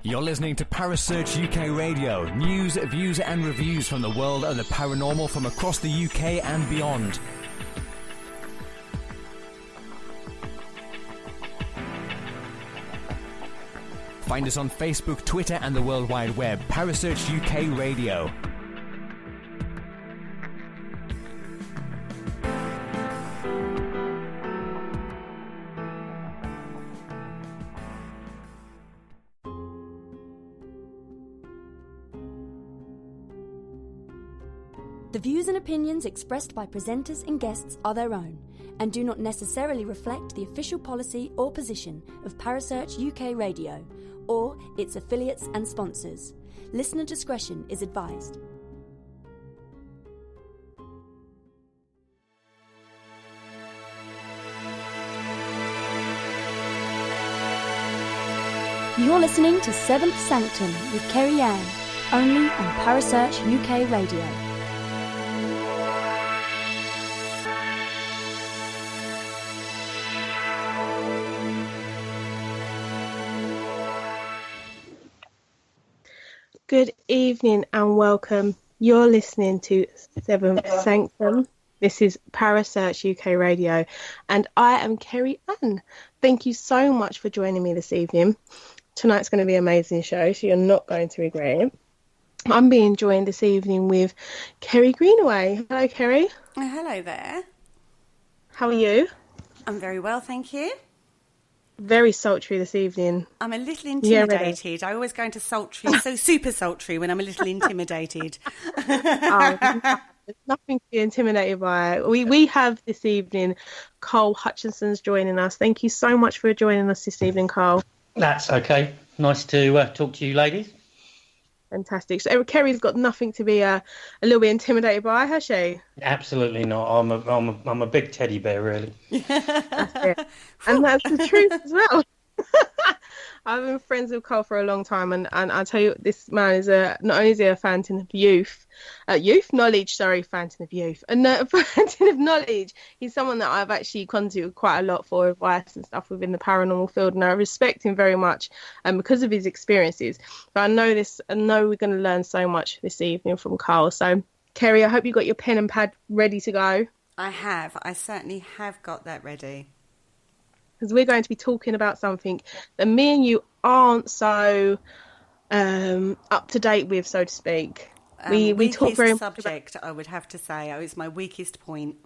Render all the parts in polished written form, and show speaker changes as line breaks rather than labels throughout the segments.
You're listening to Parasearch UK Radio. News, views and reviews from the world of the paranormal from across the UK and beyond. Find us on Facebook, Twitter and the World Wide Web. Parasearch UK Radio.
The views and opinions expressed by presenters and guests are their own and do not necessarily reflect the official policy or position of Parasearch UK Radio or its affiliates and sponsors. Listener discretion is advised. You're listening to Seventh Sanctum with Kerry Ann, only on Parasearch UK Radio.
Good evening and welcome. You're listening to Seventh Sanctum. This is Parasearch UK Radio and I am Kerry Ann. Thank you so much for joining me this evening. Tonight's going to be an amazing show, so you're not going to regret it. I'm being joined this evening with Kerry Greenaway. Hello, Kerry.
Hello there.
How are you?
I'm very well, thank you.
Very sultry this evening.
I'm a little intimidated. I always go into sultry, so super sultry when I'm a little intimidated.
There's nothing to be intimidated by. We have this evening Carl Hutchinson's joining us. Thank you so much for joining us this evening, Carl.
That's okay. Nice to talk to you ladies.
Fantastic. So Kerry's got nothing to be a little bit intimidated by, has she?
Absolutely not. I'm a big teddy bear, really.
That's it. And that's the truth as well. I've been friends with Carl for a long time, and I tell you, this man is not only is he a fountain of fountain of youth, and a fountain of knowledge. He's someone that I've actually gone to quite a lot for advice and stuff within the paranormal field, and I respect him very much, because of his experiences. But I know we're going to learn so much this evening from Carl. So, Kerry, I hope you got your pen and pad ready to go.
I certainly have got that ready.
Because we're going to be talking about something that me and you aren't so up to date with, so to speak. We talk very much
subject, I would have to say. It's my weakest point.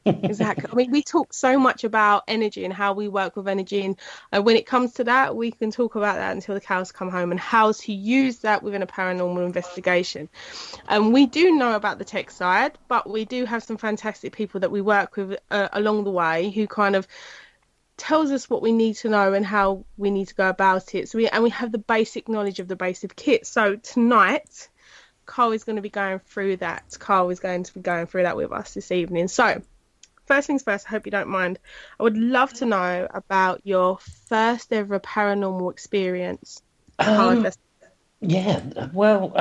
Exactly. I mean, we talk so much about energy and how we work with energy, and when it comes to that, we can talk about that until the cows come home and how to use that within a paranormal investigation. And we do know about the tech side, but we do have some fantastic people that we work with along the way who kind of tells us what we need to know and how we need to go about it. So we have the basic knowledge of the basic kit. So tonight, Carl is going to be going through that. With us this evening. So first things first, I hope you don't mind. I would love to know about your first ever paranormal experience.
Yeah, well,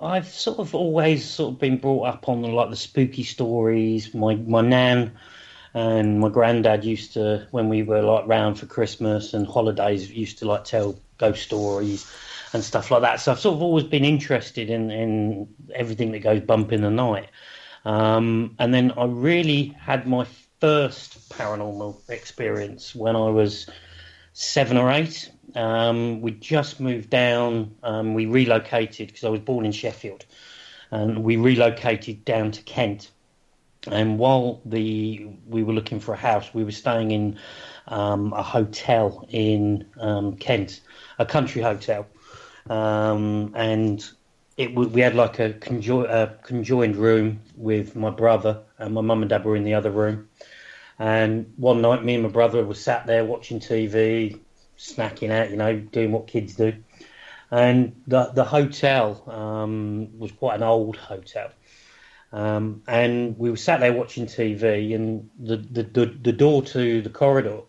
I've sort of always been brought up on the spooky stories. My nan and my granddad used to, when we were round for Christmas and holidays, used to tell ghost stories and stuff like that. So I've sort of always been interested in everything that goes bump in the night. And then I really had my first paranormal experience when I was 7 or 8. We just moved down. We relocated because I was born in Sheffield, and we relocated down to Kent. And while we were looking for a house, we were staying in a hotel in Kent, a country hotel, and we had a conjoined room with my brother, and my mum and dad were in the other room. And one night, me and my brother were sat there watching TV, snacking out, doing what kids do. And the hotel was quite an old hotel. And we were sat there watching TV, and the door to the corridor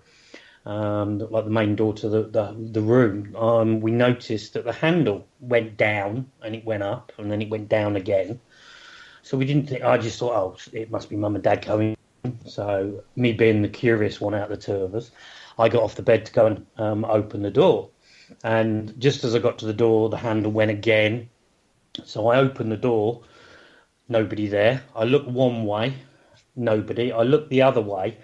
like the main door to the room, we noticed that the handle went down and it went up and then it went down again. So we didn't think. I just thought, oh, it must be Mum and Dad coming. So me being the curious one out of the two of us, I got off the bed to go and open the door. And just as I got to the door, the handle went again. So I opened the door, nobody there. I looked one way, nobody. I looked the other way.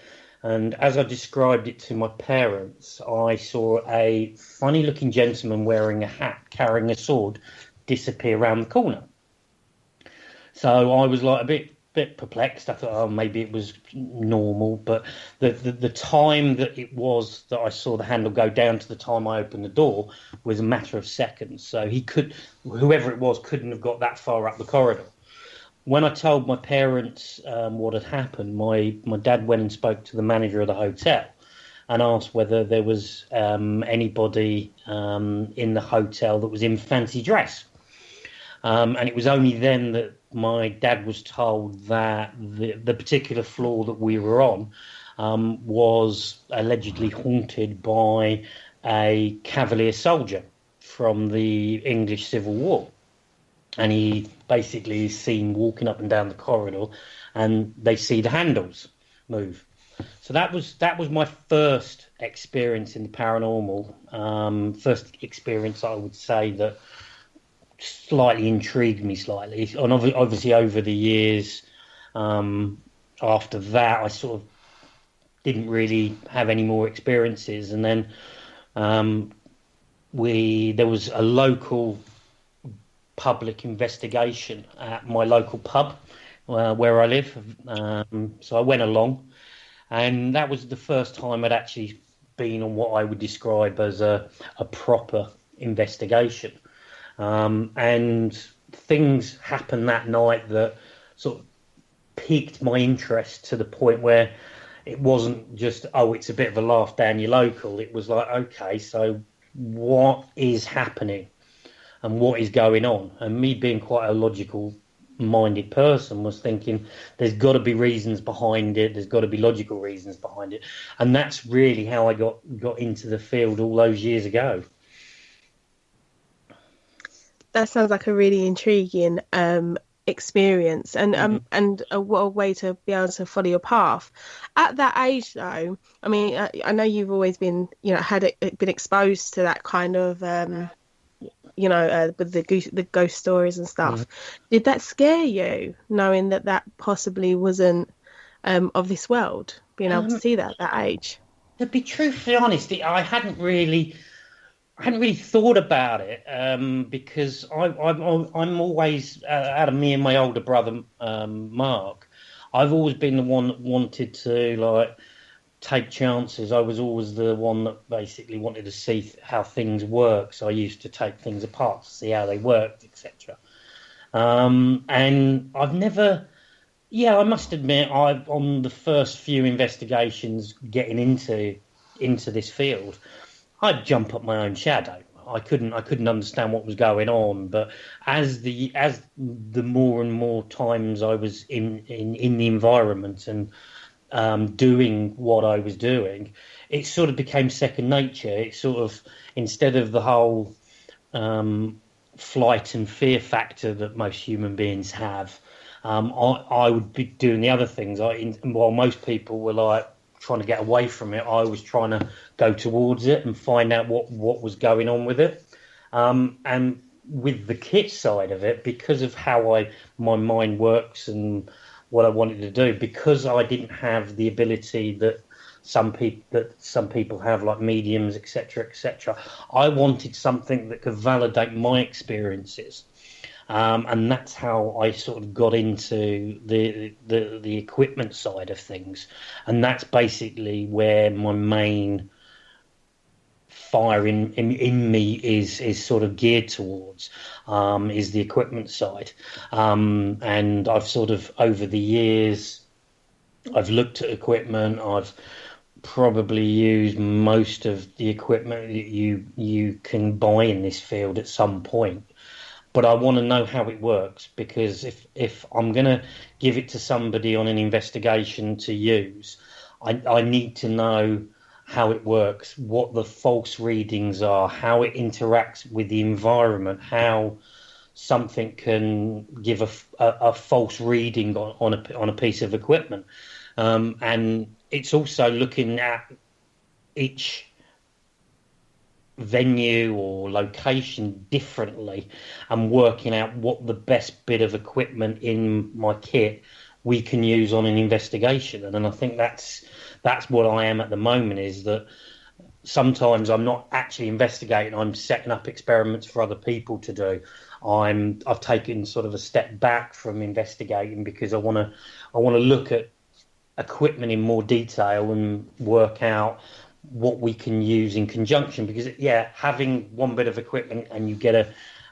And as I described it to my parents, I saw a funny-looking gentleman wearing a hat, carrying a sword, disappear around the corner. So I was like a bit perplexed. I thought, oh, maybe it was normal. But the time that it was that I saw the handle go down to the time I opened the door was a matter of seconds. So whoever it was, couldn't have got that far up the corridor. When I told my parents what had happened, my dad went and spoke to the manager of the hotel and asked whether there was anybody in the hotel that was in fancy dress. And it was only then that my dad was told that the particular floor that we were on was allegedly haunted by a Cavalier soldier from the English Civil War. And he basically is seen walking up and down the corridor, and they see the handles move. So that was my first experience in the paranormal. First experience, I would say, that slightly intrigued me slightly. And obviously over the years after that, I sort of didn't really have any more experiences. And then there was a local public investigation at my local pub where I live. So I went along, and that was the first time I'd actually been on what I would describe as a proper investigation. And things happened that night that sort of piqued my interest to the point where it wasn't just, oh, it's a bit of a laugh down your local. It was like, okay, so what is happening and what is going on? And me being quite a logical-minded person was thinking there's got to be reasons behind it. There's got to be logical reasons behind it. And that's really how I got into the field all those years ago.
That sounds like a really intriguing experience, and what a way to be able to follow your path. At that age, though, I mean, I know you've always been, been exposed to that kind of, with the ghost stories and stuff. Mm. Did that scare you, knowing that possibly wasn't of this world, being able to see that at that age?
To be truthfully honest, I hadn't really thought about it because I'm always, out of me and my older brother, Mark, I've always been the one that wanted to take chances. I was always the one that basically wanted to see how things work. So I used to take things apart to see how they worked, etc. And I've never, I must admit, on the first few investigations getting into this field, I'd jump up my own shadow. I couldn't understand what was going on. But as the more and more times I was in the environment and doing what I was doing, it sort of became second nature. It sort of, instead of the whole flight and fear factor that most human beings have, I would be doing the other things. While most people were trying to get away from it, I was trying to go towards it and find out what was going on with it. And with the kit side of it, because of how my mind works and what I wanted to do, because I didn't have the ability that some people have, like mediums, etc., I wanted something that could validate my experiences. And that's how I sort of got into the equipment side of things. And that's basically where my main fire in me is sort of geared towards, is the equipment side. And I've sort of, over the years, I've looked at equipment. I've probably used most of the equipment that you can buy in this field at some point. But I want to know how it works, because if I'm going to give it to somebody on an investigation to use, I need to know how it works, what the false readings are, how it interacts with the environment, how something can give a false reading on a piece of equipment. And it's also looking at each venue or location differently and working out what the best bit of equipment in my kit we can use on an investigation. And I think that's what I am at the moment, is that sometimes I'm not actually investigating, I'm setting up experiments for other people to do. I've taken sort of a step back from investigating because I want to look at equipment in more detail and work out what we can use in conjunction, because having one bit of equipment and you get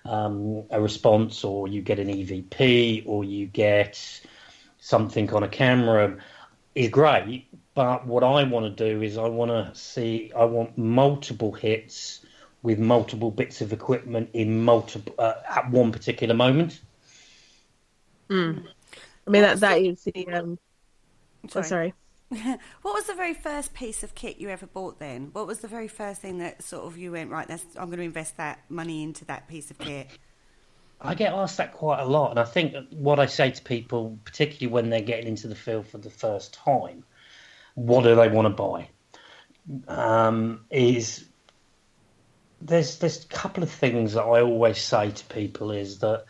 a response, or you get an EVP, or you get something on a camera, is great. But what I want to do is I want multiple hits with multiple bits of equipment in multiple at one particular moment.
I mean, that is the sorry.
What was the very first piece of kit you ever bought then? What was the very first thing that sort of you went, right, I'm going to invest that money into that piece of kit?
I get asked that quite a lot, and I think what I say to people, particularly when they're getting into the field for the first time, what do they want to buy? Is there's a couple of things that I always say to people, is that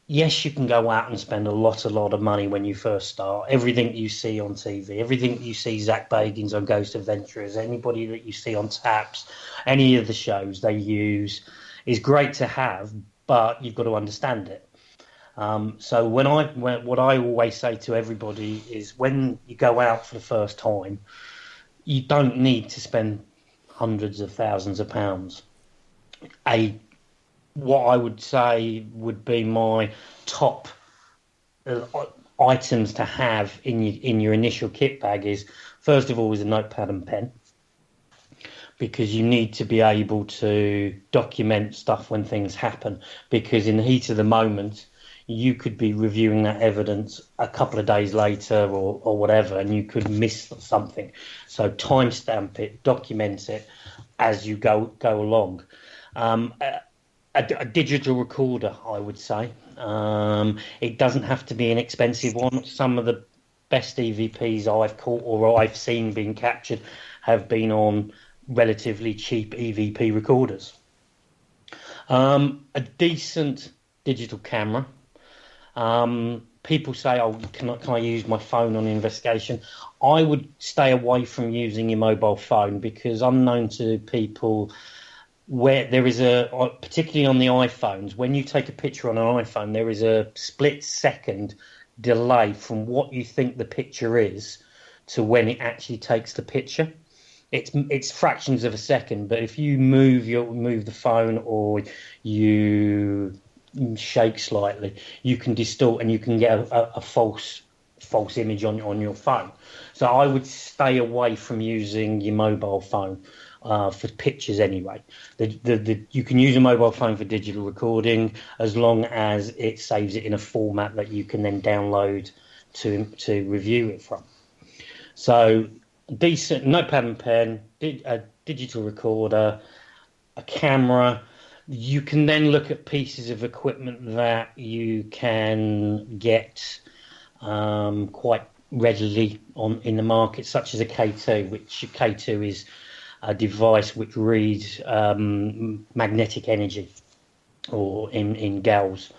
yes, you can go out and spend a lot of money when you first start. Everything you see on TV, everything you see Zach Bagans on Ghost Adventurers, anybody that you see on Taps, any of the shows they use is great to have, but you've got to understand it. So what I always say to everybody is, when you go out for the first time, you don't need to spend hundreds of thousands of pounds. What I would say would be my top items to have in your initial kit bag is, first of all, is a notepad and pen, because you need to be able to document stuff when things happen, because in the heat of the moment you could be reviewing that evidence a couple of days later or whatever, and you could miss something. So timestamp it, document it as you go along. A digital recorder, I would say. It doesn't have to be an expensive one. Some of the best EVPs I've caught or I've seen being captured have been on relatively cheap EVP recorders. A decent digital camera. People say, "Oh, can I use my phone on an investigation?" I would stay away from using your mobile phone, because I'm known to people where there is particularly on the iPhones, when you take a picture on an iPhone, there is a split second delay from what you think the picture is to when it actually takes the picture. It's fractions of a second, but if you move the phone, or you shake slightly, you can distort and you can get a false image on your phone. So I would stay away from using your mobile phone for pictures anyway. You can use a mobile phone for digital recording as long as it saves it in a format that you can then download to review it from. So decent notepad and pen, a digital recorder, a camera. You can then look at pieces of equipment that you can get quite readily in the market, such as a K2, which K2 is a device which reads magnetic energy, or in gauss.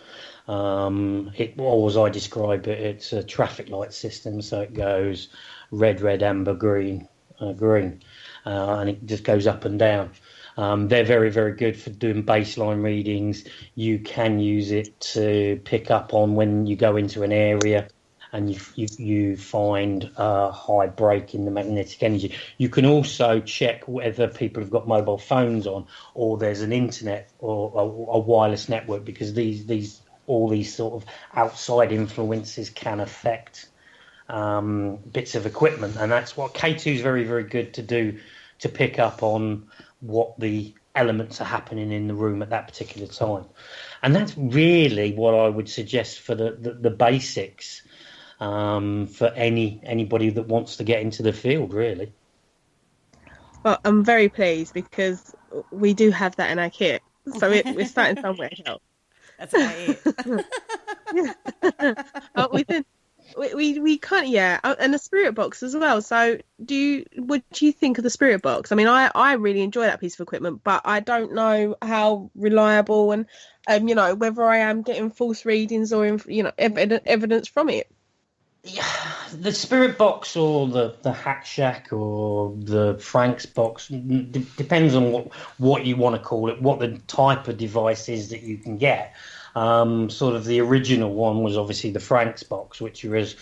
Or as I describe it, it's a traffic light system, so it goes red, amber, green, and it just goes up and down. They're very, very good for doing baseline readings. You can use it to pick up on when you go into an area and you find a high break in the magnetic energy. You can also check whether people have got mobile phones on, or there's an internet or a wireless network, because all these sort of outside influences can affect bits of equipment, and that's what K2 is very, very good to do, to pick up on what the elements are happening in the room at that particular time. And that's really what I would suggest for the basics, for anybody that wants to get into the field, really.
Well, I'm very pleased because we do have that in our kit, so we're starting somewhere to help.
That's about it.
Yeah. We then we can't, yeah, and the spirit box as well. So what do you think of the spirit box? I mean, I really enjoy that piece of equipment, but I don't know how reliable and whether I am getting false readings or evidence from it.
Yeah, the spirit box or the Hack Shack or the Frank's box depends on what you want to call it, what the type of device is that you can get. Sort of the original one was obviously the Frank's box, which was,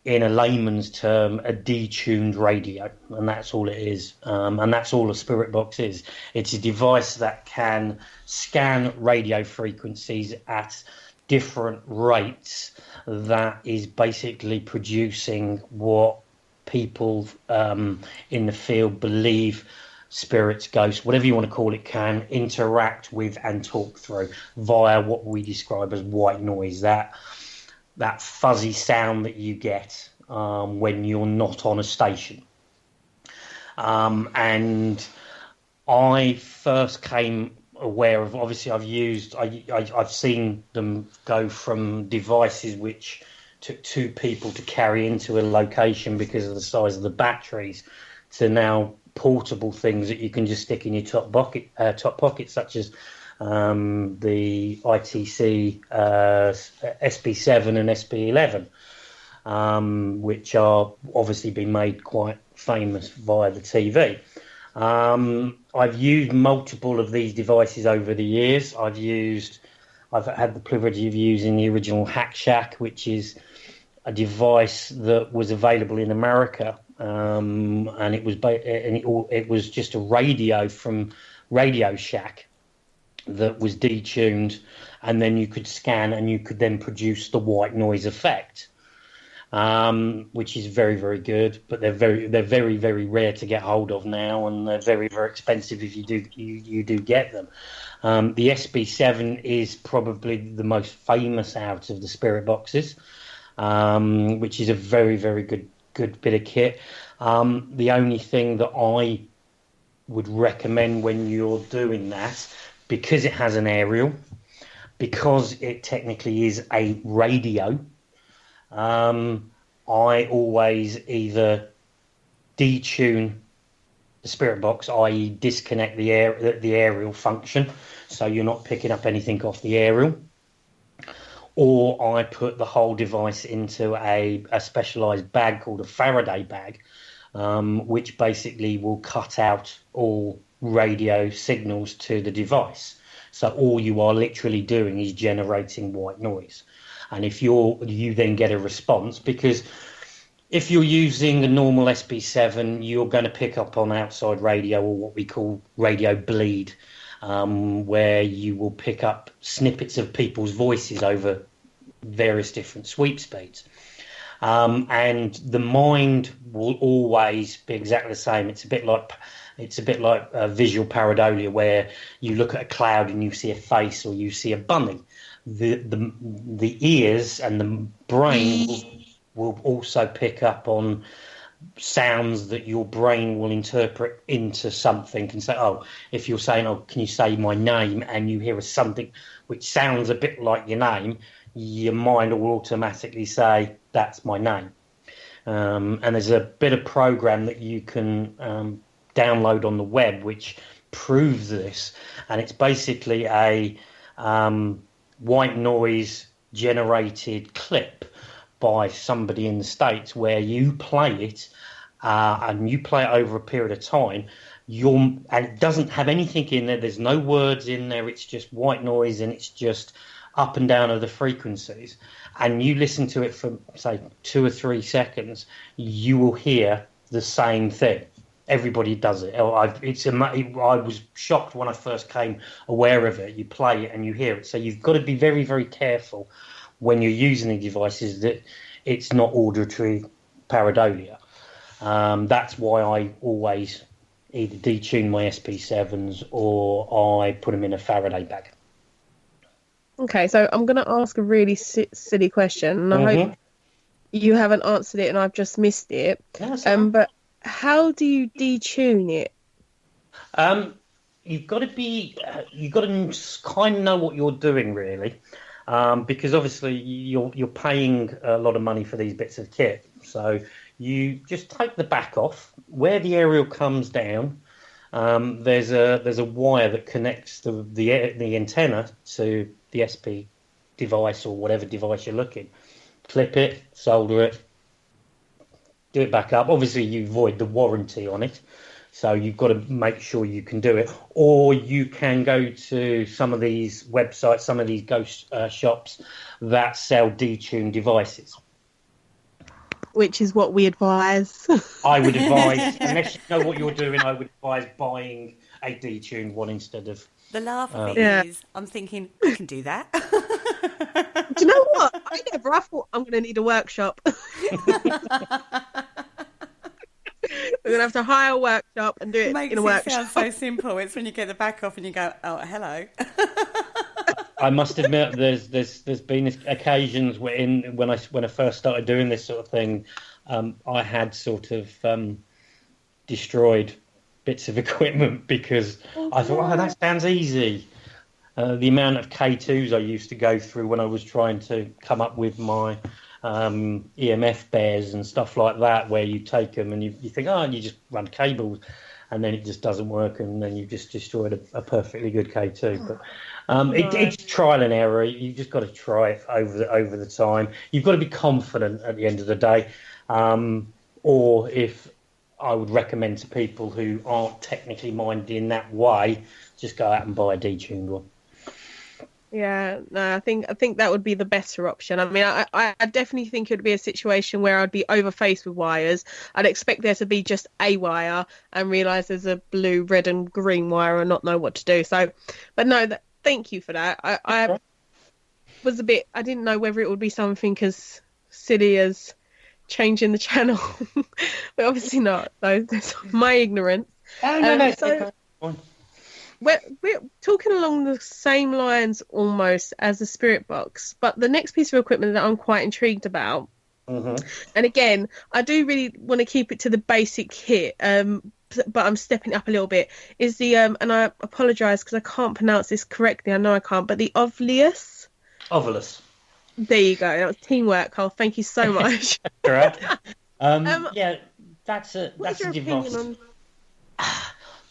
in a layman's term, a detuned radio, and that's all it is. And that's all a spirit box is. It's a device that can scan radio frequencies at different rates that is basically producing what people in the field believe spirits, ghosts, whatever you want to call it, can interact with and talk through via what we describe as white noise, that fuzzy sound that you get when you're not on a station. And I first came aware of, obviously I've seen them go from devices which took two people to carry into a location because of the size of the batteries to now portable things that you can just stick in your top pocket, such as the ITC SB7 and SB11, which are obviously been made quite famous via the TV. I've used multiple of these devices over the years. I've had the privilege of using the original Hack Shack, which is a device that was available in America, and it was just a radio from Radio Shack that was detuned, and then you could scan and you could then produce the white noise effect, which is very, very good. But they're very, very rare to get hold of now, and they're very, very expensive if you do get them. The SB7 is probably the most famous out of the spirit boxes, which is a very, very good bit of kit. The only thing that I would recommend when you're doing that, because it has an aerial, because it technically is a radio, I always either detune the spirit box, i.e. disconnect the aerial function, so you're not picking up anything off the aerial, or I put the whole device into a specialised bag called a Faraday bag, which basically will cut out all radio signals to the device. So all you are literally doing is generating white noise. And if you then get a response, because if you're using a normal SB7, you're going to pick up on outside radio, or what we call radio bleed, where you will pick up snippets of people's voices over various different sweep speeds. And the mind will always be exactly the same. It's a bit like visual pareidolia, where you look at a cloud and you see a face or you see a bunny. The ears and the brain will also pick up on sounds that your brain will interpret into something and say, oh, if you're saying, oh, can you say my name, and you hear something which sounds a bit like your name, your mind will automatically say, that's my name. And there's a bit of program that you can download on the web which proves this, and it's basically a white noise generated clip by somebody in the States, where you play it and you play it over a period of time, and it doesn't have anything in there, there's no words in there, it's just white noise, and it's just up and down of the frequencies, and you listen to it for say 2 or 3 seconds, you will hear the same thing. Everybody does it. I was shocked when I first came aware of it. You play it and you hear it. So you've got to be very, very careful when you're using the devices that it's not auditory pareidolia. That's why I always either detune my SP7s or I put them in a Faraday bag.
Okay, so I'm going to ask a really silly question, and I hope you haven't answered it and I've just missed it. But how do you detune it?
You've got to kind of know what you're doing, really, because obviously you're paying a lot of money for these bits of kit. So you just take the back off where the aerial comes down. There's a wire that connects the antenna to the SP device or whatever device you're looking. Clip it, solder it, do it back up. Obviously, you void the warranty on it. So you've got to make sure you can do it. Or you can go to some of these websites, some of these ghost shops that sell detuned devices.
Which is what we advise.
I would advise, unless you know what you're doing, I would advise buying a detuned one instead of...
The laugh of it is, I'm thinking, I can do that.
Do you know what? I thought I'm going to need a workshop. We're going to have to hire a workshop and do it in a workshop.
It sounds so simple. It's when you get the back off and you go, oh, hello.
I must admit, there's been occasions when I first started doing this sort of thing, I had sort of destroyed bits of equipment because I thought, that sounds easy. The amount of K2s I used to go through when I was trying to come up with my EMF bears and stuff like that, where you take them and you think, you just run cables, and then it just doesn't work, and then you've just destroyed a perfectly good K2. But it's trial and error. You've just got to try it over the time. You've got to be confident at the end of the day. Or if I would recommend to people who aren't technically minded in that way, just go out and buy a detuned one.
Yeah, no, I think that would be the better option. I mean, I definitely think it would be a situation where I'd be overfaced with wires. I'd expect there to be just a wire and realise there's a blue, red and green wire and not know what to do. So, but no, thank you for that. I was I didn't know whether it would be something as silly as changing the channel, but obviously not. So that's my ignorance.
No.
We're talking along the same lines almost as the spirit box, but the next piece of equipment that I'm quite intrigued about, and again, I do really want to keep it to the basic kit, but I'm stepping up a little bit, is the, and I apologise because I can't pronounce this correctly, I know I can't, but the Ovilus. There you go, that was teamwork, Carl, thank you so much.
Correct. Yeah, that's a device.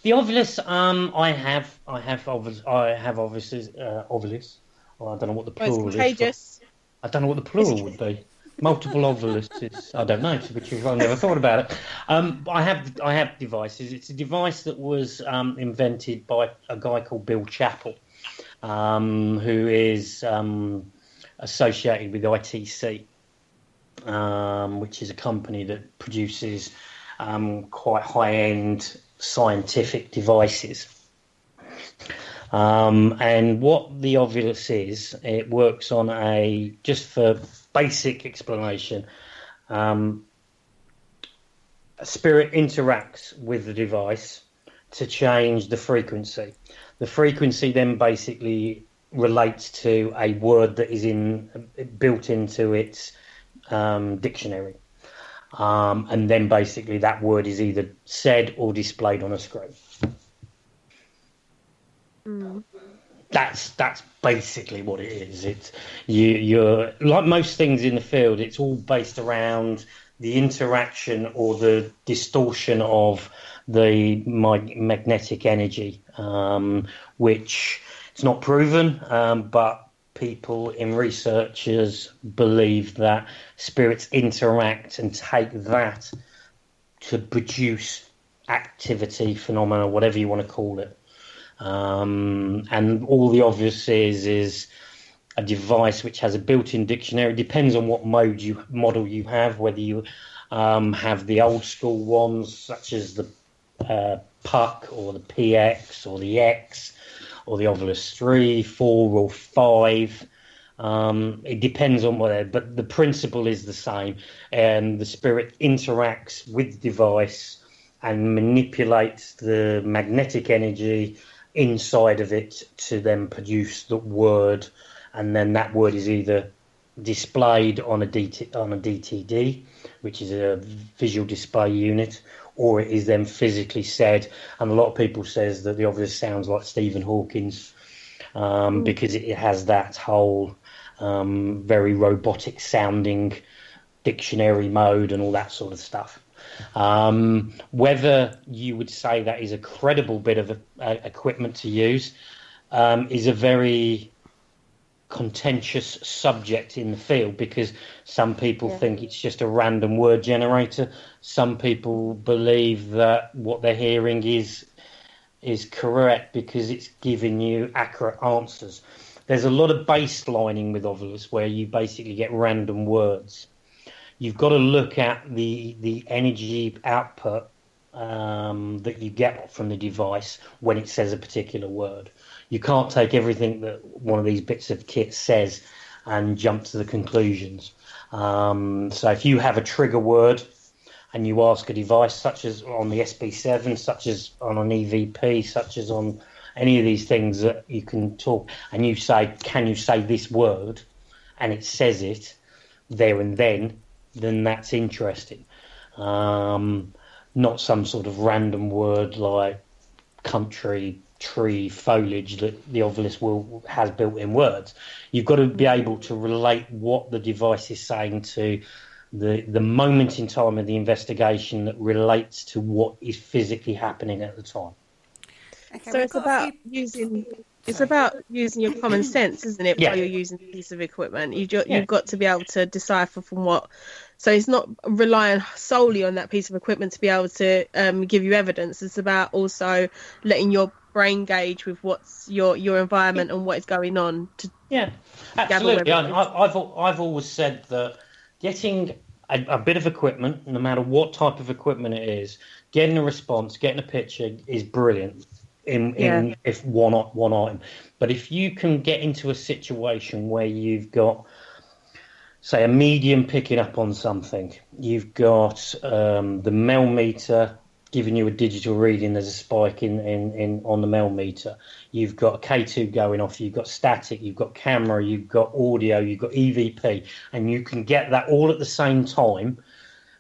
The Ovilus, I have Ovilus. Ovilus. Well, I don't know what the plural is. I don't know what the plural would be. Multiple Oviluses. I don't know, which I've never thought about it. I have devices. It's a device that was invented by a guy called Bill Chappell, who is associated with ITC, which is a company that produces quite high-end scientific devices. And what the Ovilus is, it works on just for basic explanation, a spirit interacts with the device to change the frequency. The frequency then basically relates to a word that is built into its dictionary. And then basically that word is either said or displayed on a screen. That's basically what it is. It's you're like most things in the field. It's all based around the interaction or the distortion of the magnetic energy, which it's not proven, but people in researchers believe that spirits interact and take that to produce activity, phenomena, whatever you want to call it. And all the obvious is a device which has a built-in dictionary. It depends on what model you have, whether you have the old school ones such as the Puck or the PX or the X or the Ovilus 3, 4 or 5. It depends on but the principle is the same. And the spirit interacts with the device and manipulates the magnetic energy inside of it to then produce the word, and then that word is either displayed on a DTD, which is a visual display unit, or it is then physically said. And a lot of people says that the obelisk sounds like Stephen Hawking's, because it has that whole very robotic sounding dictionary mode and all that sort of stuff. Whether you would say that is a credible bit of equipment to use is a very contentious subject in the field, because some people think it's just a random word generator. Some people believe that what they're hearing is correct because it's giving you accurate answers. There's a lot of baselining with obelisks where you basically get random words. You've got to look at the energy output that you get from the device when it says a particular word. You can't take everything that one of these bits of kit says and jump to the conclusions. So if you have a trigger word and you ask a device, such as on the SB7, such as on an EVP, such as on any of these things that you can talk, and you say, can you say this word? And it says it there and then that's interesting. Not some sort of random word like country, tree, foliage that the obelisk has built-in words. You've got to be able to relate what the device is saying to the moment in time of the investigation that relates to what is physically happening at the time.
Okay, so it's about using your common sense, isn't it? While you're using a piece of equipment, you've got to be able to decipher from what. So it's not relying solely on that piece of equipment to be able to give you evidence. It's about also letting your brain gauge with what's your environment and what is going on.
Absolutely. I've always said that getting a bit of equipment, no matter what type of equipment it is, getting a response, getting a picture is brilliant. In if one item, but if you can get into a situation where you've got, say, a medium picking up on something, you've got the Mel meter giving you a digital reading, there's a spike in on the Mel meter, you've got a K2 going off, you've got static, you've got camera, you've got audio, you've got EVP, and you can get that all at the same time.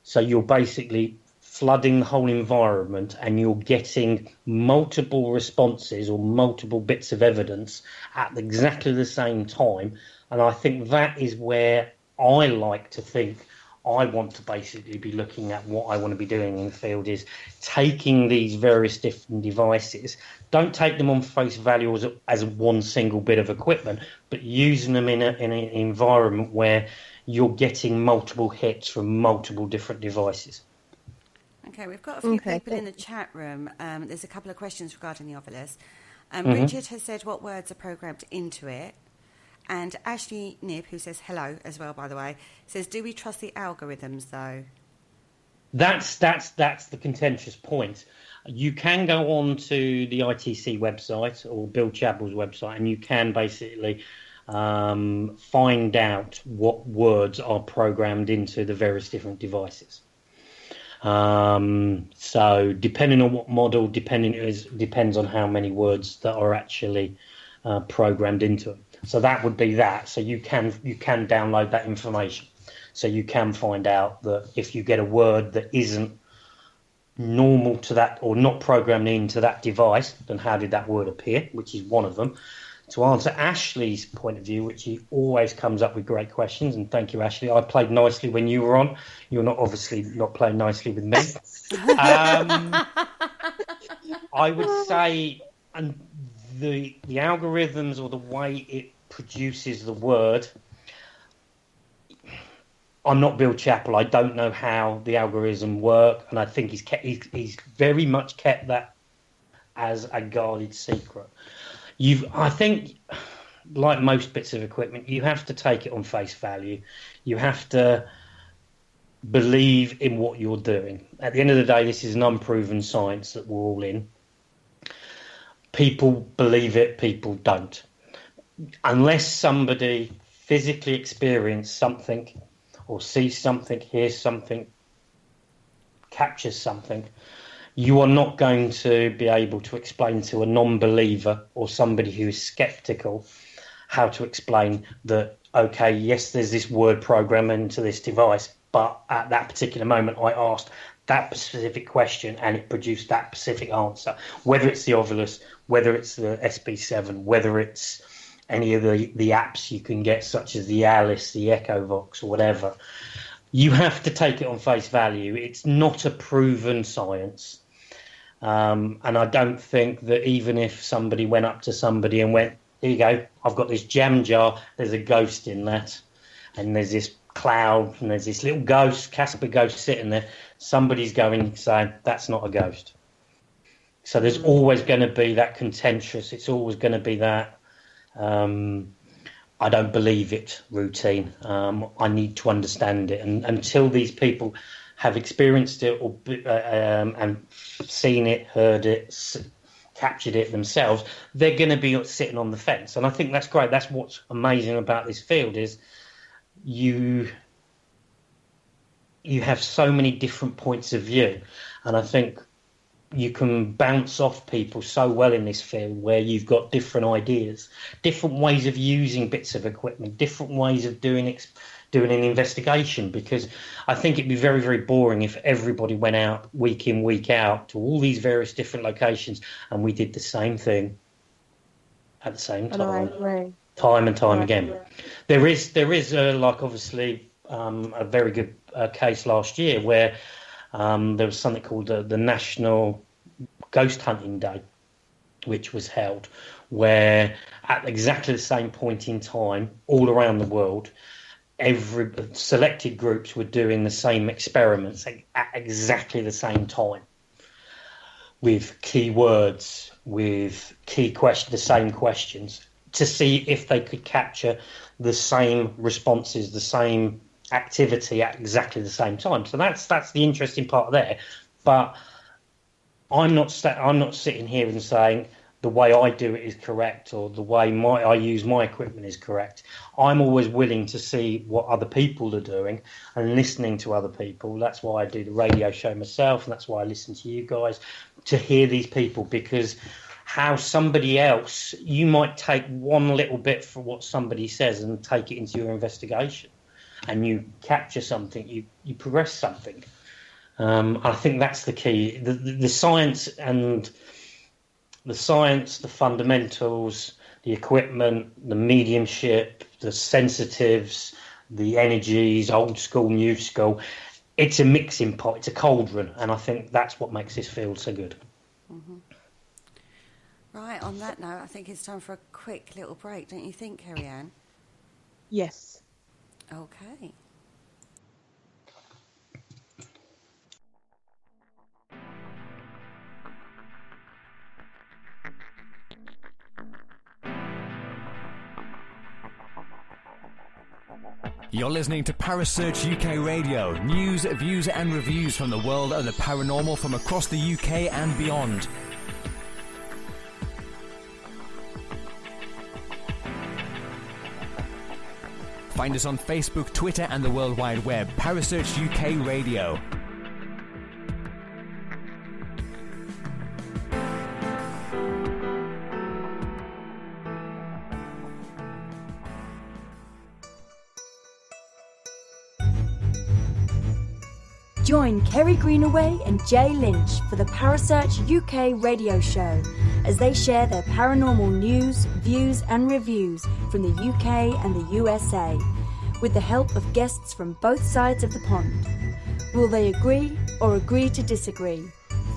So you're basically flooding the whole environment and you're getting multiple responses or multiple bits of evidence at exactly the same time. And I think that is where I like to think I want to basically be looking at. What I want to be doing in the field is taking these various different devices, don't take them on face value as one single bit of equipment, but using them in an environment where you're getting multiple hits from multiple different devices.
Okay, we've got a few people in the chat room. There's a couple of questions regarding the obelisk. Richard has said what words are programmed into it. And Ashley Nib, who says hello as well, by the way, says, do we trust the algorithms, though?
That's the contentious point. You can go on to the ITC website or Bill Chappell's website, and you can basically find out what words are programmed into the various different devices. So depending on what model, depends on how many words that are actually programmed into it. So that would be that. So you can download that information. So you can find out that if you get a word that isn't normal to that or not programmed into that device, then how did that word appear, which is one of them. To answer Ashley's point of view, which he always comes up with great questions, and thank you, Ashley. I played nicely when you were on. You're obviously not playing nicely with me. I would say, and the algorithms or the way it produces the word, I'm not Bill Chappell. I don't know how the algorithm work, and I think he's very much kept that as a guarded secret. I think, like most bits of equipment, you have to take it on face value. You have to believe in what you're doing. At the end of the day, this is an unproven science that we're all in. People believe it, people don't. Unless somebody physically experiences something or sees something, hears something, captures something, you are not going to be able to explain to a non-believer or somebody who is skeptical how to explain that, okay, yes, there's this word program into this device, but at that particular moment I asked, that specific question and it produced that specific answer, whether it's the Ovilus, whether it's the SB7, whether it's any of the apps you can get, such as the Alice, the EchoVox, or whatever. You have to take it on face value. It's not a proven science. And I don't think that even if somebody went up to somebody and went, here you go, I've got this jam jar, there's a ghost in that, and there's this cloud, and there's this little ghost, Casper ghost sitting there, somebody's going saying, that's not a ghost. So there's always going to be that contentious, it's always going to be that, I don't believe it routine. I need to understand it. And until these people have experienced it or and seen it, heard it, captured it themselves, they're going to be sitting on the fence. And I think that's great. That's what's amazing about this field is you have so many different points of view. And I think you can bounce off people so well in this field where you've got different ideas, different ways of using bits of equipment, different ways of doing an investigation, because I think it'd be very, very boring if everybody went out week in, week out to all these various different locations and we did the same thing at the same time, time and time again. There is like obviously a very good case last year where there was something called the National Ghost Hunting Day, which was held, where at exactly the same point in time, all around the world, every selected groups were doing the same experiments at exactly the same time, with keywords, with the same questions, to see if they could capture the same responses, the same activity at exactly the same time. So that's the interesting part there. But I'm not sitting here and saying the way I do it is correct or the way I use my equipment is correct. I'm always willing to see what other people are doing and listening to other people. That's why I do the radio show myself, and that's why I listen to you guys, to hear these people, because how somebody else, you might take one little bit for what somebody says and take it into your investigation, and you capture something, you progress something. I think that's the key. The science and the fundamentals, the equipment, the mediumship, the sensitives, the energies, old school, new school. It's a mixing pot. It's a cauldron, and I think that's what makes this field so good.
Mm-hmm. Right, on that note, I think it's time for a quick little break, don't you think, Kerry-Ann?
Yes.
Okay.
You're listening to Parasearch UK Radio. News, views and reviews from the world of the paranormal from across the UK and beyond. Find us on Facebook, Twitter and the World Wide Web. Parasearch UK Radio.
Join Kerry Greenaway and Jay Lynch for the Parasearch UK radio show as they share their paranormal news, views and reviews from the UK and the USA, with the help of guests from both sides of the pond. Will they agree or agree to disagree?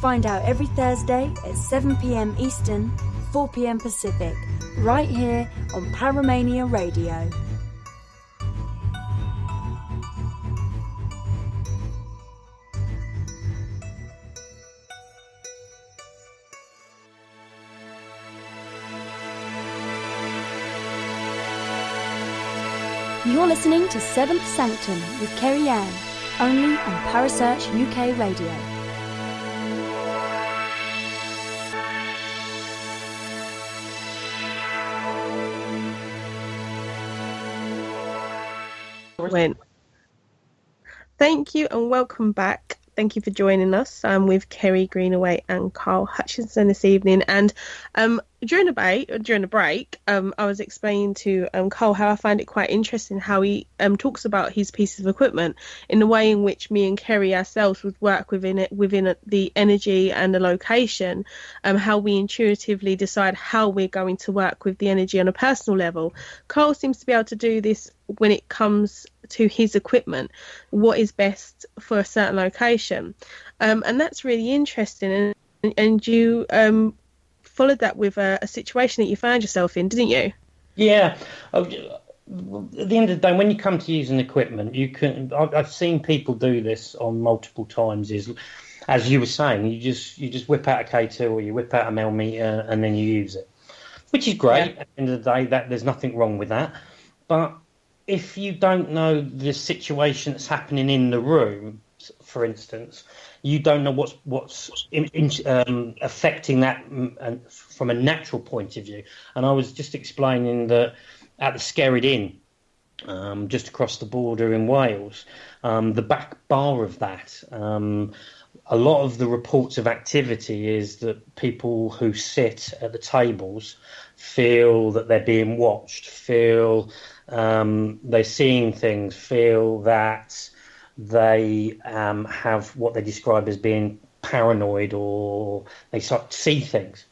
Find out every Thursday at 7 p.m. Eastern, 4 p.m. Pacific, right here on Paramania Radio. You're listening to Seventh Sanctum with Kerry-Ann, only on Parasearch UK Radio.
Thank you and welcome back. Thank you for joining us. I'm with Kerry Greenaway and Carl Hutchinson this evening, and during the break, I was explaining to Cole how I find it quite interesting how he talks about his pieces of equipment in the way in which me and Kerry ourselves would work within the energy and the location, how we intuitively decide how we're going to work with the energy on a personal level. Cole seems to be able to do this when it comes to his equipment, what is best for a certain location, and that's really interesting. And you followed that with a situation that you found yourself in, didn't you?
Yeah. At the end of the day, when you come to using equipment, you can. I've seen people do this on multiple times. Is, as you were saying, you just whip out a K2 or you whip out a millimeter and then you use it, which is great. Yeah. At the end of the day, that there's nothing wrong with that. But if you don't know the situation that's happening in the room, for instance, you don't know what's affecting that from a natural point of view. And I was just explaining that at the Skerrid Inn, just across the border in Wales, the back bar of that, a lot of the reports of activity is that people who sit at the tables feel that they're being watched, feel they're seeing things, feel that they have what they describe as being paranoid, or they start to see things.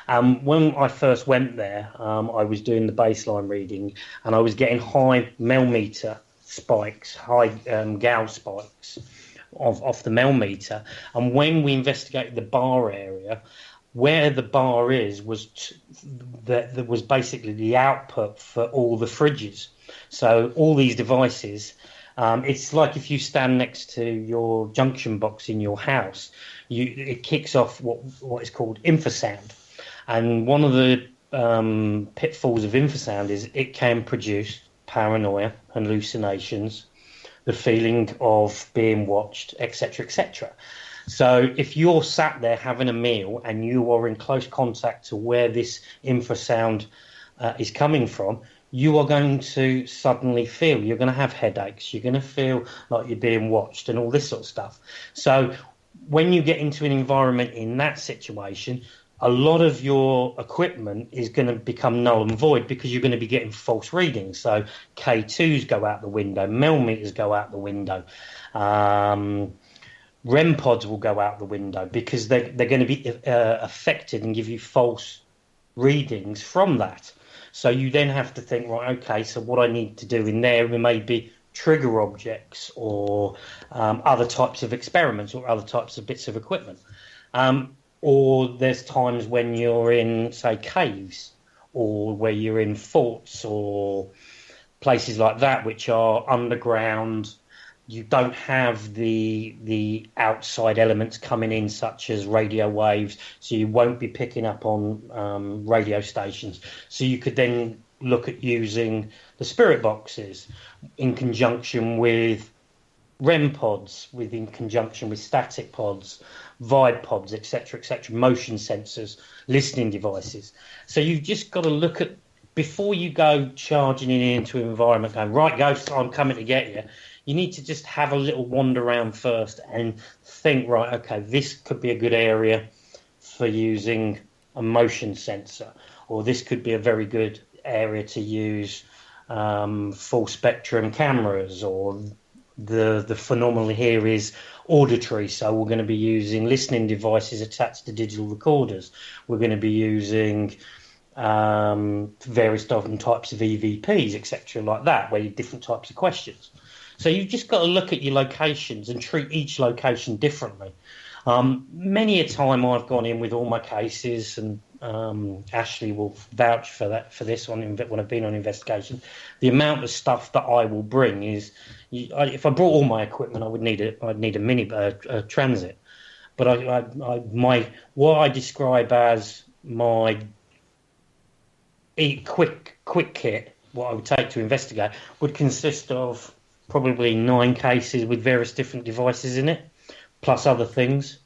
When I first went there, I was doing the baseline reading and I was getting high millimeter spikes, high Gauss spikes off the millimeter. And when we investigated the bar area, where the bar was basically the output for all the fridges. So all these devices, it's like if you stand next to your junction box in your house, it kicks off what is called infrasound. And one of the pitfalls of infrasound is it can produce paranoia, hallucinations, the feeling of being watched, etc., etc. So if you're sat there having a meal and you are in close contact to where this infrasound is coming from, you are going to suddenly feel, you're going to have headaches, you're going to feel like you're being watched and all this sort of stuff. So when you get into an environment in that situation, a lot of your equipment is going to become null and void because you're going to be getting false readings. So K2s go out the window, millimeters go out the window, REM pods will go out the window because they're going to be affected and give you false readings from that. So you then have to think, right, okay, so what I need to do in there may be trigger objects or other types of experiments or other types of bits of equipment. Or there's times when you're in, say, caves or where you're in forts or places like that, which are underground. You don't have the outside elements coming in, such as radio waves, so you won't be picking up on radio stations. So you could then look at using the spirit boxes in conjunction with REM pods, in conjunction with static pods, vibe pods, etc., motion sensors, listening devices. So you've just got to look at, before you go charging into an environment going, right, ghost, I'm coming to get you. You need to just have a little wander around first and think, right, okay, this could be a good area for using a motion sensor, or this could be a very good area to use full spectrum cameras, or the phenomenon here is auditory, so we're going to be using listening devices attached to digital recorders. We're going to be using various different types of EVPs, etc., like that, where you have different types of questions. So you've just got to look at your locations and treat each location differently. Many a time I've gone in with all my cases, and Ashley will vouch for that, for this one when I've been on investigation. The amount of stuff that I will bring is, if I brought all my equipment, I'd need a transit. But what I describe as my quick kit, what I would take to investigate, would consist of probably 9 cases with various different devices in it, plus other things,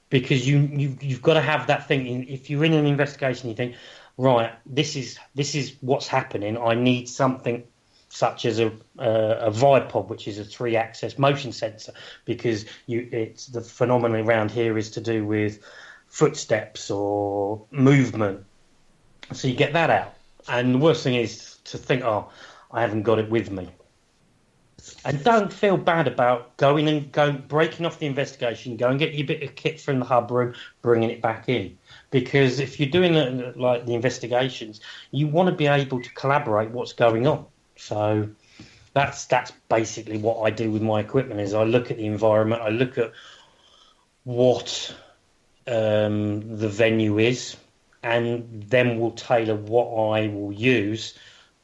because you've got to have that thing. If you're in an investigation, you think, right, this is what's happening. I need something such as a vibe pod, which is a 3-axis motion sensor, because it's the phenomenon around here is to do with footsteps or movement, So you get that out. And the worst thing is to think, oh, I haven't got it with me. And don't feel bad about breaking off the investigation, go and get your bit of kit from the hub room, bringing it back in. Because if you're doing like the investigations, you want to be able to collaborate what's going on. So that's basically what I do with my equipment. Is I look at the environment, I look at what the venue is, and then we'll tailor what I will use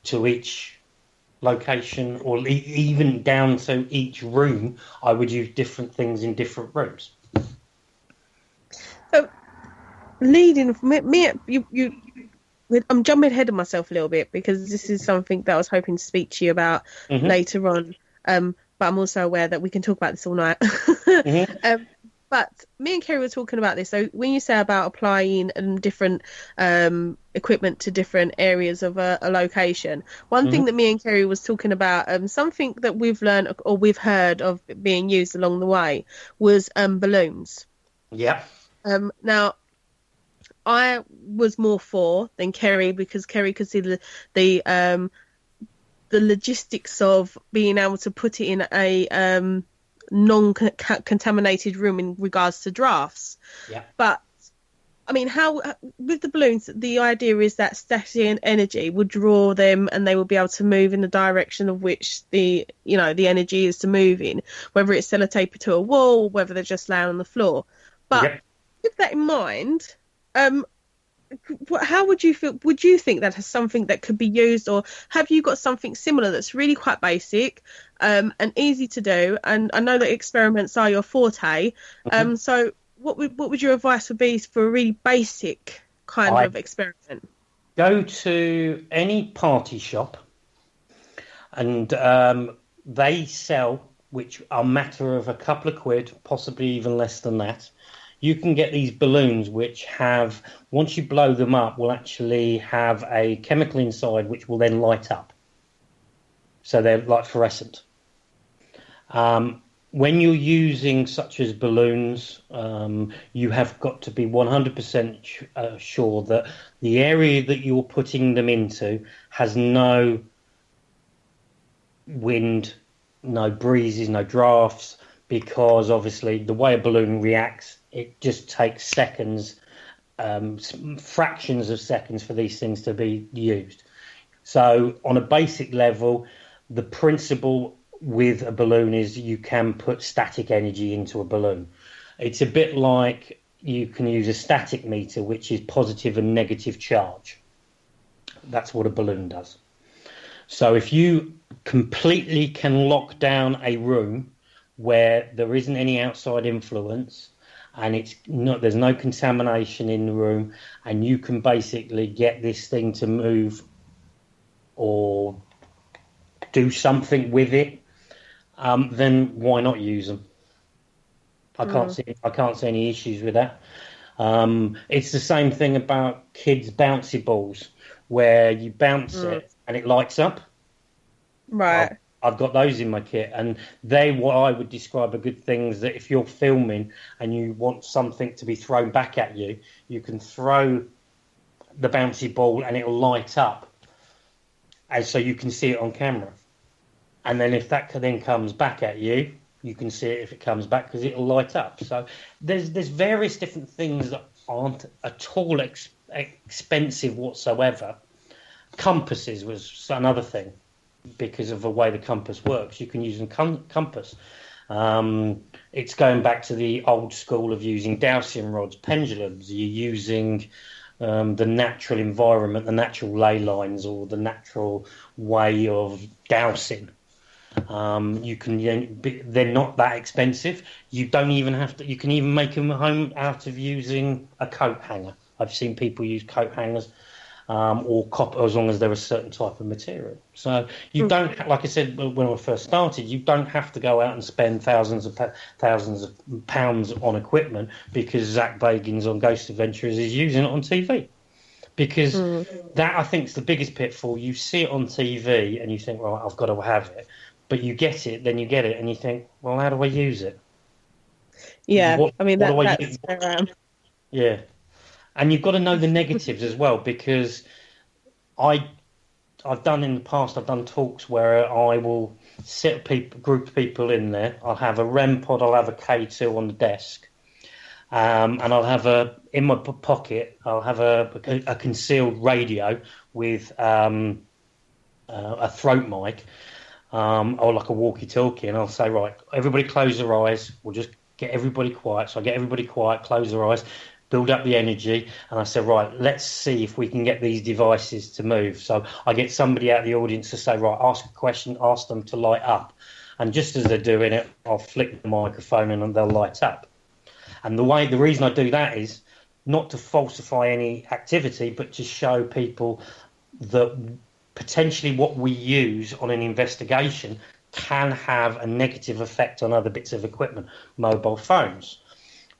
to each location, or even down to each room. I would use different things in different rooms.
So, leading me, I'm jumping ahead of myself a little bit because this is something that I was hoping to speak to you about later on. But I'm also aware that we can talk about this all night. But me and Kerry were talking about this. So when you say about applying different equipment to different areas of a location, one thing that me and Kerry was talking about, something that we've learned or we've heard of being used along the way was balloons.
Yeah.
Now, I was more for than Kerry because Kerry could see the logistics of being able to put it in a non-contaminated room in regards to drafts.
Yeah.
But I mean, how with the balloons, the idea is that static energy would draw them, and they will be able to move in the direction of which the energy is to move in, whether it's sellotaped to a wall, whether they're just laying on the floor. But with that in mind, how would you feel? Would you think that is something that could be used, or have you got something similar that's really quite basic and easy to do? And I know that experiments are your forte. So what would your advice would be for a really basic kind of experiment?
Go to any party shop, and they sell, which are a matter of a couple of quid, possibly even less than that. You can get these balloons which have, once you blow them up, will actually have a chemical inside which will then light up. So they're like fluorescent. When you're using such as balloons, you have got to be 100% sure that the area that you're putting them into has no wind, no breezes, no drafts, because obviously the way a balloon reacts, it just takes seconds, fractions of seconds for these things to be used. So on a basic level, the principle with a balloon is you can put static energy into a balloon. It's a bit like you can use a static meter, which is positive and negative charge. That's what a balloon does. So if you completely can lock down a room where there isn't any outside influence, and there's no contamination in the room, and you can basically get this thing to move or do something with it, then why not use them? I can't see any issues with that. It's the same thing about kids' bouncy balls, where you bounce it and it lights up.
Right.
I've got those in my kit, and they're what I would describe a good thing is that if you're filming and you want something to be thrown back at you, you can throw the bouncy ball and it'll light up, and so you can see it on camera. And then if that then comes back at you, you can see it if it comes back because it'll light up. So there's various different things that aren't at all expensive whatsoever. Compasses was another thing. Because of the way the compass works, you can use a compass. It's going back to the old school of using dowsing rods, pendulums. You're using the natural environment, the natural ley lines, or the natural way of dowsing. They're not that expensive. You don't even have to. You can even make them at home out of using a coat hanger. I've seen people use coat hangers. Or copper, as long as they're a certain type of material. So you don't, like I said when I first started, you don't have to go out and spend thousands of pounds on equipment because Zach Bagans on Ghost Adventures is using it on TV. Because that, I think, is the biggest pitfall. You see it on TV and you think, well, I've got to have it. But you get it, then you get it, and you think, well, how do I use it?
Yeah,
that's
where I am.
Yeah. And you've got to know the negatives as well, because I've done in the past, I've done talks where I will set group of people in there. I'll have a REM pod, I'll have a K2 on the desk, and I'll have in my pocket, I'll have a concealed radio with a throat mic, or like a walkie-talkie, and I'll say, right, everybody close their eyes. We'll just get everybody quiet. So I get everybody quiet, close their eyes, build up the energy, and I say, right, let's see if we can get these devices to move. So I get somebody out of the audience to say, right, ask a question, ask them to light up. And just as they're doing it, I'll flick the microphone and they'll light up. And the reason I do that is not to falsify any activity, but to show people that potentially what we use on an investigation can have a negative effect on other bits of equipment. Mobile phones,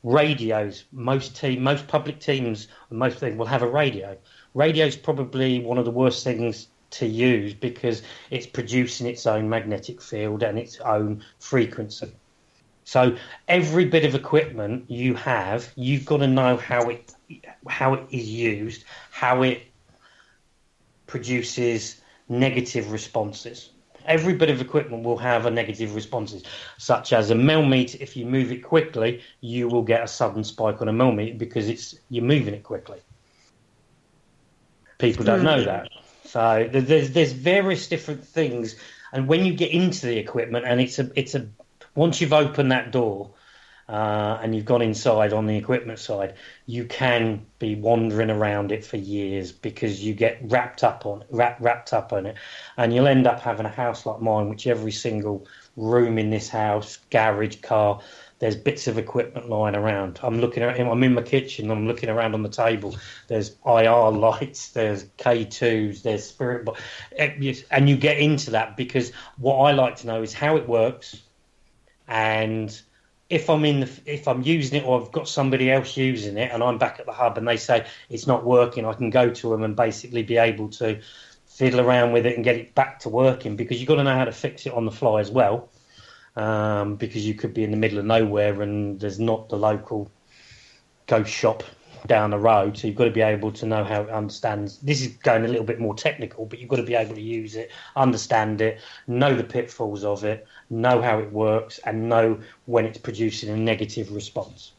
radios. Most public teams, most things will have a radio. Radio is probably one of the worst things to use because it's producing its own magnetic field and its own frequency. So every bit of equipment you have, you've got to know how it is used, how it produces negative responses. Every bit of equipment will have a negative responses, such as a millimeter. If you move it quickly, you will get a sudden spike on a millimeter because you're moving it quickly. People don't know that. So there's various different things, and when you get into the equipment, and it's a once you've opened that door and you've gone inside on the equipment side, you can be wandering around it for years because you get wrapped up on it, and you'll end up having a house like mine, which every single room in this house, garage, car, there's bits of equipment lying around. I'm in my kitchen, I'm looking around on the table. There's IR lights, there's K2s, there's spirit box, and you get into that because what I like to know is how it works. And if I'm using it, or I've got somebody else using it, and I'm back at the hub, and they say it's not working, I can go to them and basically be able to fiddle around with it and get it back to working. Because you've got to know how to fix it on the fly as well, because you could be in the middle of nowhere and there's not the local ghost shop down the road, so you've got to be able to know how it understands. This is going a little bit more technical, but you've got to be able to use it, understand it, know the pitfalls of it, know how it works, and know when it's producing a negative response.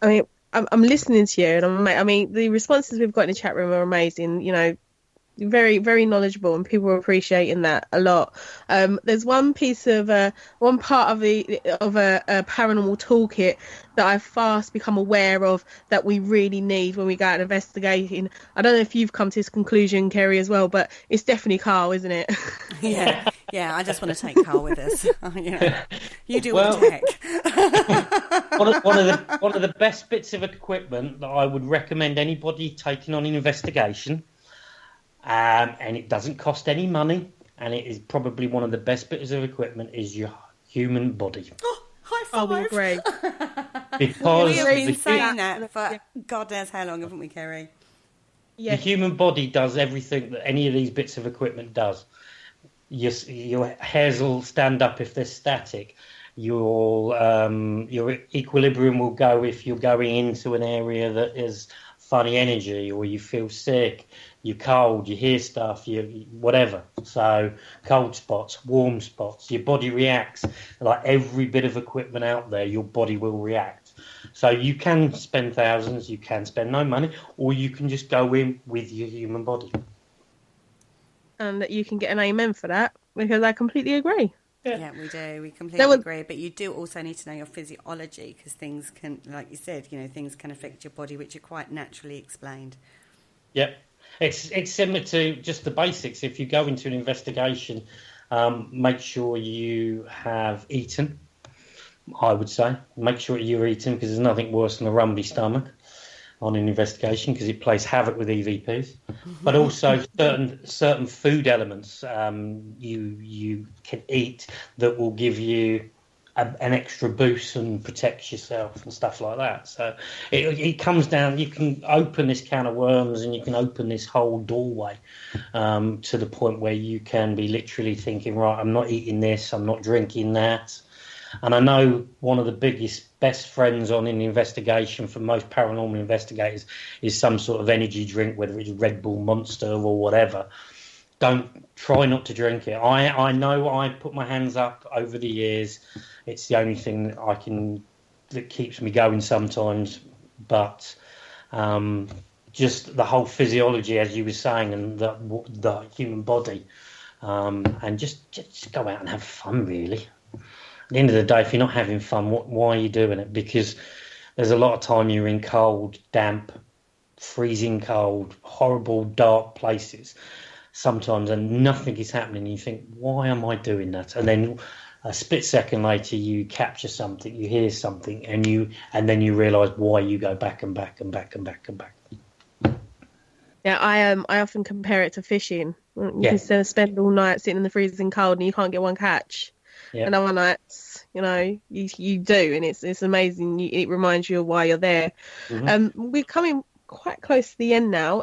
I mean, I'm listening to you, and the responses we've got in the chat room are amazing. You know, very, very knowledgeable, and people are appreciating that a lot. There's one piece of one part of a paranormal toolkit that I've fast become aware of that we really need when we go out investigating. I don't know if you've come to this conclusion, Kerry, as well, but it's definitely Carl, isn't it?
Yeah. I just want to take Carl with us. You do all the tech.
one of the best bits of equipment that I would recommend anybody taking on an investigation. And it doesn't cost any money, and it is probably one of the best bits of equipment is your human body.
Oh, high five!
Oh, great.
Because
we have been saying that for God knows how long, haven't we, Kerry?
Yeah.
The human body does everything that any of these bits of equipment does. Your hairs will stand up if they're static. Your equilibrium will go if you're going into an area that is funny energy, or you feel sick, you're cold, you hear stuff, whatever. So cold spots, warm spots, your body reacts. Like every bit of equipment out there, your body will react. So you can spend thousands, you can spend no money, or you can just go in with your human body. And
that you can get an amen for that, because I completely agree.
Yeah, we do. We completely agree. But you do also need to know your physiology, because things can, like you said, things can affect your body, which are quite naturally explained.
Yep. It's similar to just the basics. If you go into an investigation, make sure you have eaten, I would say. Make sure you're eating, because there's nothing worse than a rumbly stomach on an investigation, because it plays havoc with EVPs. But also certain food elements you can eat that will give you an extra boost and protect yourself and stuff like that. So it comes down, you can open this can of worms and you can open this whole doorway to the point where you can be literally thinking, right, I'm not eating this, I'm not drinking that. And I know one of the best friends on in the investigation for most paranormal investigators is some sort of energy drink, whether it's Red Bull Monster or whatever. Try not to drink it. I know I put my hands up over the years. It's the only thing that keeps me going sometimes. But just the whole physiology, as you were saying, and the human body, and just go out and have fun, really. At the end of the day, if you're not having fun, why are you doing it? Because there's a lot of time you're in cold, damp, freezing cold, horrible, dark places sometimes, and nothing is happening. You think, why am I doing that? And then a split second later, you capture something, you hear something, and then you realise why you go back and back and back and back and back.
Yeah, I often compare it to fishing. You can spend all night sitting in the freezing cold and you can't get one catch. And other nights, you do, and it's amazing. It reminds you of why you're there. Mm-hmm. We're coming quite close to the end now.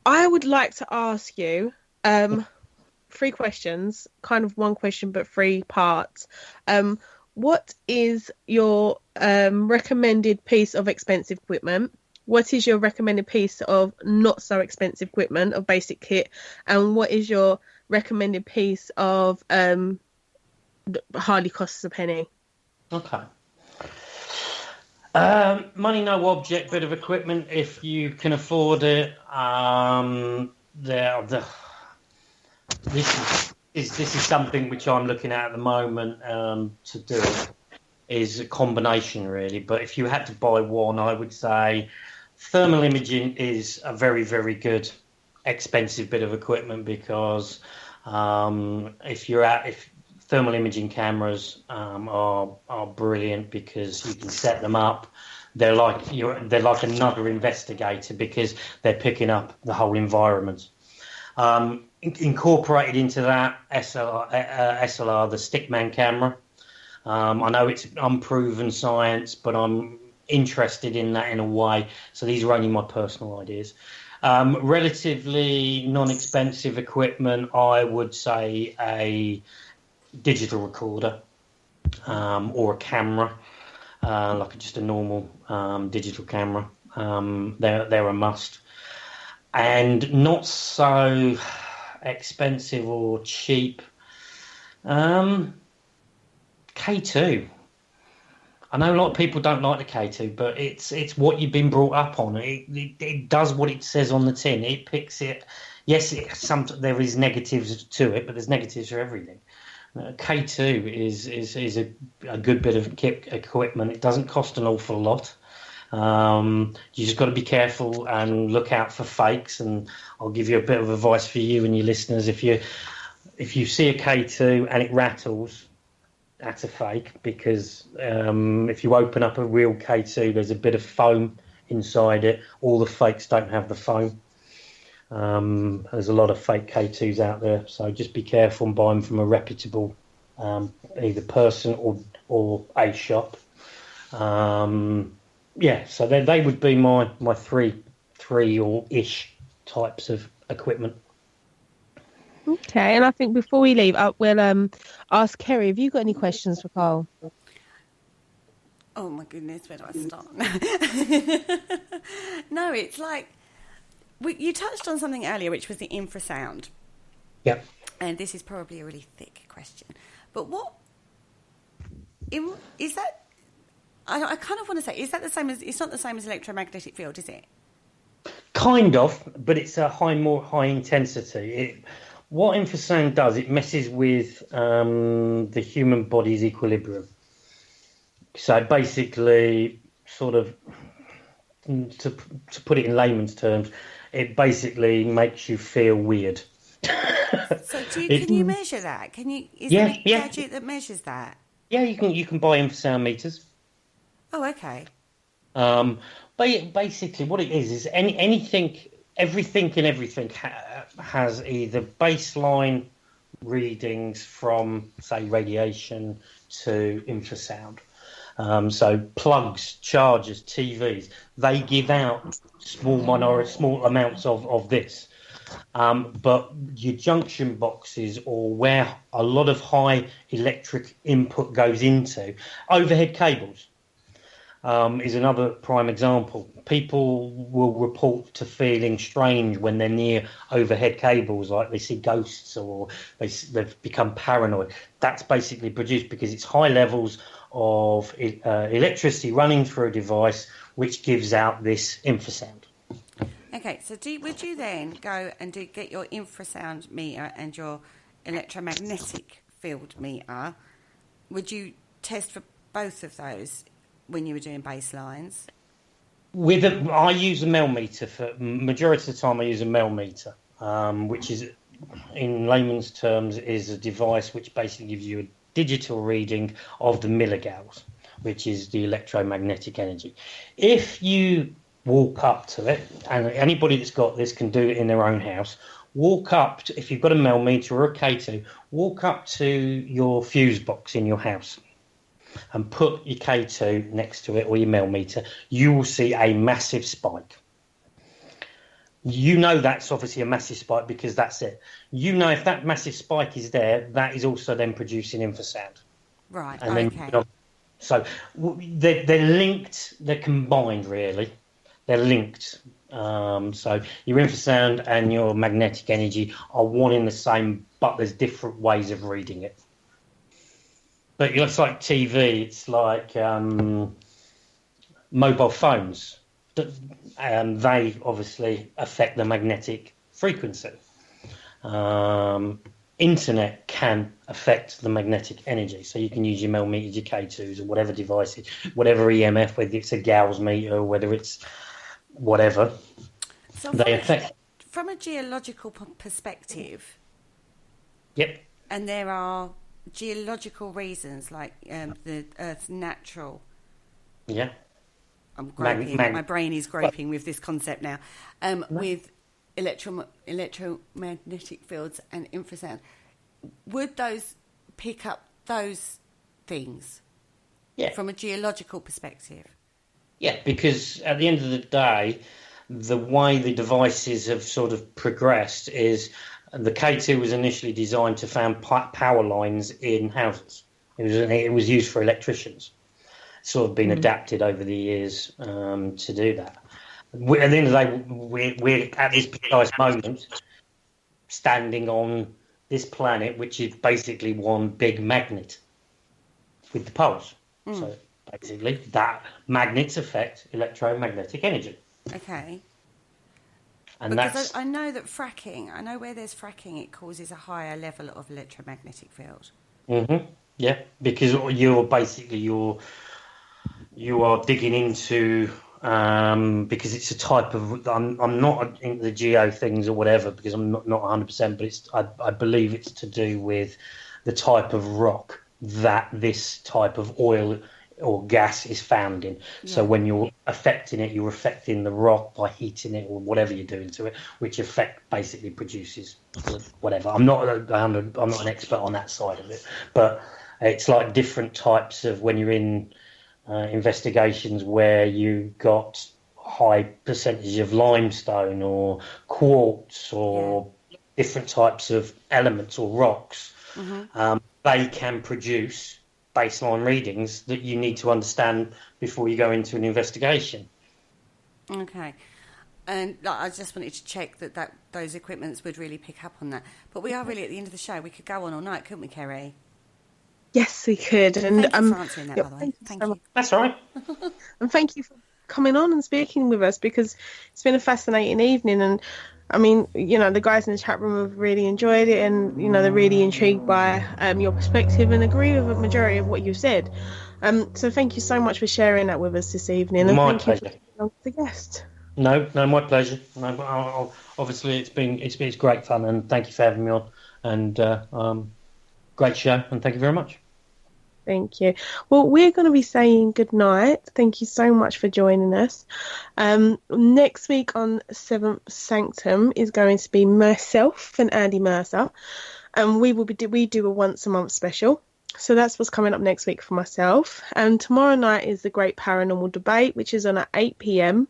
I would like to ask you 3 questions, kind of one question but 3 parts. What is your recommended piece of expensive equipment? What is your recommended piece of not so expensive equipment, of basic kit? And what is your recommended piece of hardly costs a penny?
Okay. Money no object bit of equipment if you can afford it. This is something which I'm looking at the moment to do. Is a combination, really. But if you had to buy one, I would say thermal imaging is a very, very good, expensive bit of equipment, because if thermal imaging cameras are brilliant, because you can set them up. They're like another investigator, because they're picking up the whole environment. Incorporated into that SLR, the Stickman camera. I know it's unproven science, but I'm interested in that in a way. So these are only my personal ideas. Relatively non-expensive equipment, I would say a digital recorder or a camera, like just a normal digital camera. They're a must. And not so expensive or cheap. K2. I know a lot of people don't like the K2, but it's what you've been brought up on. It does what it says on the tin. It picks it. Yes, there is negatives to it, but there's negatives for everything. K2 is a good bit of equipment. It doesn't cost an awful lot. You just got to be careful and look out for fakes. And I'll give you a bit of advice for you and your listeners. If you see a K2 and it rattles, that's a fake, because if you open up a real K2, there's a bit of foam inside it. All the fakes don't have the foam. There's a lot of fake K2s out there, so just be careful and buy them from a reputable either person or a shop. So they would be my three or ish types of equipment.
Okay, and I think before we leave, we'll ask Kerry, have you got any questions for Carl?
Oh my goodness, where do I start? No, it's like, you touched on something earlier, which was the infrasound.
Yeah.
And this is probably a really thick question. But is that, I kind of want to say, is that the same as, it's not the same as electromagnetic field, is it?
Kind of, but it's a more high intensity. What infrasound does, it messes with the human body's equilibrium. So basically, sort of, to put it in layman's terms, it basically makes you feel weird.
So can you measure that? Is there a gadget that measures that?
Yeah, you can buy infrasound meters.
Oh, okay.
Basically, what it is everything has either baseline readings from, say, radiation to infrasound. So plugs, chargers, TVs, they give out small amounts of this. But your junction boxes, or where a lot of high electric input goes into, overhead cables is another prime example. People will report to feeling strange when they're near overhead cables, like they see ghosts or they've become paranoid. That's basically produced because it's high levels of electricity running through a device, which gives out this infrasound.
Okay, so would you then go and get your infrasound meter and your electromagnetic field meter? Would you test for both of those when you were doing baselines?
I use a Mel meter for majority of the time. I use a Mel meter, which is, in layman's terms, is a device which basically gives you a digital reading of the milligauss, which is the electromagnetic energy. If you walk up to it, and anybody that's got this can do it in their own house, walk up to, if you've got a Mel meter or a K2, walk up to your fuse box in your house and put your K2 next to it or your Mel meter. You will see a massive spike. You know that's obviously a massive spike because that's it. You know if that massive spike is there, that is also then producing infrasound.
Right,
and then,
okay.
So they're linked, they're combined really. They're linked. So your infrasound and your magnetic energy are one in the same, but there's different ways of reading it. But it's like TV, it's like mobile phones. They obviously affect the magnetic frequency. Internet can affect the magnetic energy. So you can use your Mel meters, your K2s, or whatever devices, whatever EMF, whether it's a Gauss meter, whether it's whatever.
So
they affect.
From a geological perspective.
Yep.
And there are geological reasons, like the Earth's natural.
Yeah.
I'm groping. My brain is groping with this concept now. With electromagnetic fields and infrasound, would those pick up those things?
Yeah.
From a geological perspective.
Yeah, because at the end of the day, the way the devices have sort of progressed is the K2 was initially designed to found power lines in houses. It was used for electricians. It's sort of been adapted over the years to do that. At the end of the day, we're at this precise moment standing on this planet, which is basically one big magnet with the poles. So basically, that magnets affect electromagnetic energy.
Okay.
And
because I know that fracking, where there's fracking, it causes a higher level of electromagnetic field. Mm-hmm.
Yeah, because you are digging into because it's a type of. I'm not into the geo things or whatever because I'm not 100%, but I believe it's to do with the type of rock that this type of oil or gas is found in. Yeah. So when you're affecting it, you're affecting the rock by heating it or whatever you're doing to it, which basically produces whatever. I'm not an expert on that side of it, but it's like different types of when you're in investigations where you got high percentage of limestone or quartz or different types of elements or rocks. Mm-hmm. They can produce baseline readings that you need to understand before you go into an investigation.
Okay. And I just wanted to check that those equipments would really pick up on that. But we are really at the end of the show. We could go on all night, couldn't we, Kerry?
Yes, we could. And
thank you for answering that, by the way. Thank you.
That's all right.
And thank you for coming on and speaking with us, because it's been a fascinating evening. And I mean, the guys in the chat room have really enjoyed it, and they're really intrigued by your perspective and agree with a majority of what you've said. So thank you so much for sharing that with us this evening. And
my
thank
pleasure.
You for being the guest.
No, my pleasure. No, obviously it's great fun, and thank you for having me on. And great show, and thank you very much.
Thank you. Well, we're going to be saying good night. Thank you so much for joining us. Next week on 7th Sanctum is going to be myself and Andy Mercer, and we do a once a month special. So that's what's coming up next week for myself. And tomorrow night is the Great Paranormal Debate, which is on at 8 p.m.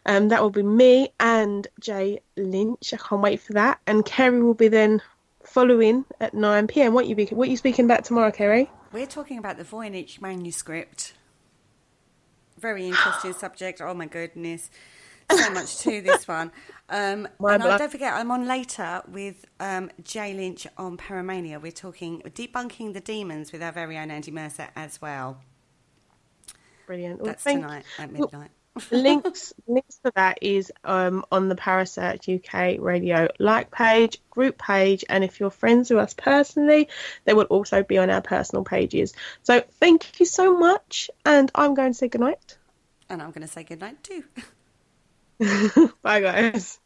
That will be me and Jay Lynch. I can't wait for that. And Kerry will be then following at 9 p.m. What are you speaking about tomorrow, Kerry?
We're talking about the Voynich manuscript. Very interesting subject. Oh my goodness. So much to this one. And don't forget, I'm on later with Jay Lynch on Paramania. We're talking debunking the demons with our very own Andy Mercer as well.
Brilliant.
That's tonight at midnight.
links for that is on the Parasearch UK Radio page, group page, and if you're friends with us personally, they will also be on our personal pages. So thank you so much, and I'm going to say goodnight.
And I'm going to say goodnight too.
Bye, guys.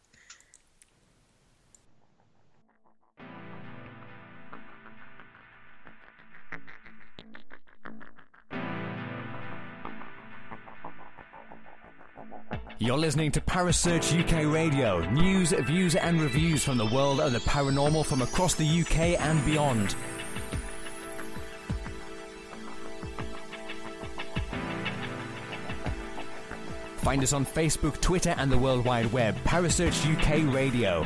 You're listening to Parasearch UK Radio. News, views and reviews from the world of the paranormal from across the UK and beyond. Find us on Facebook, Twitter and the World Wide Web. Parasearch UK Radio.